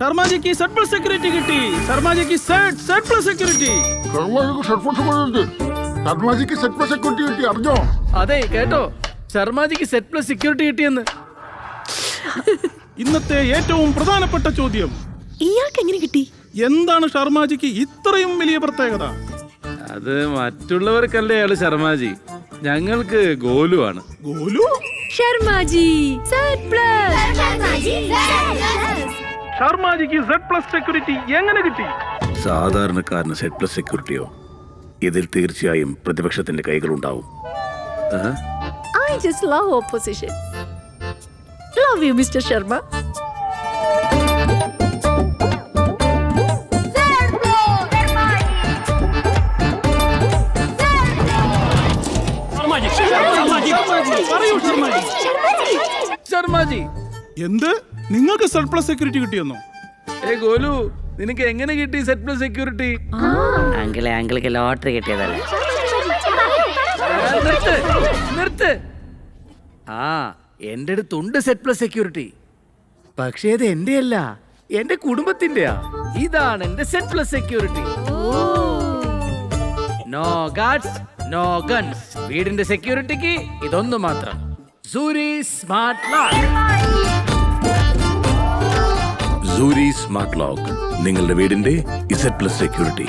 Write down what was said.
ശർമാജിക്ക് set plus security കിട്ടി. ശർമാജിക്ക് set plus security. ശർമാജിക്ക് സെറ്റ് പ്ലസ് സെക്യൂരിറ്റി കിട്ടി, അറിഞ്ഞോ? അതെ കേട്ടോ, ശർമാജിക്ക് സെറ്റ് പ്ലസ് സെക്യൂരിറ്റി കിട്ടിയെന്ന്. ഇന്നത്തെ ഏറ്റവും പ്രധാനപ്പെട്ട ചോദ്യം, ഇയാൾക്ക് എങ്ങനെ കിട്ടി? എന്താണ് ശർമാജിക്ക് ഇത്രയും വലിയ പ്രത്യേകത? അത് മറ്റുള്ളവർക്കല്ലേ അയാള് ശർമാജി, ഞങ്ങൾക്ക് ഗോലുവാണ്. ഗോലു? Sharmaji set plus. ശർമാജിക്ക് സെറ്റ് പ്ലസ് സെക്യൂരിറ്റി എങ്ങനെ കിട്ടി? സാധാരണക്കാരന് സെറ്റ് പ്ലസ് സെക്യൂരിറ്റിയോ? ഇതിൽ തീർച്ചയായും പ്രതിപക്ഷത്തിന്റെ കൈകളുണ്ടാവും. I just love opposition. Love you, Mr. Sharma. പറയൂ ശർമാജി. ശർമാജി, എന്ത്? നിങ്ങൾക്ക് സെറ്റ് പ്ലസ് സെക്യൂരിറ്റി കിട്ടിയെന്നോ? ഏ ഗോലു, നിനക്ക് എങ്ങനെ കിട്ടി സെറ്റ് പ്ലസ് സെക്യൂരിറ്റി? അങ്കിൾക്ക് ലോട്ടറി കിട്ടിയതല്ലേ. നിർത്ത്. ആ, എന്റെ അടുത്തുണ്ട് സെറ്റ് പ്ലസ് സെക്യൂരിറ്റി, പക്ഷേ ഇത് എന്റെ അല്ല, എന്റെ കുടുംബത്തിന്റെയാ. ഇതാണ് എന്റെ set plus security. No guards, no guns. വീടിന്റെ സെക്യൂരിറ്റിക്ക് ഇതൊന്നു മാത്രം, Suri smart lock. Suri smart lock, നിങ്ങളുടെ വീടിന്റെ സെറ്റ് പ്ലസ് സെക്യൂരിറ്റി.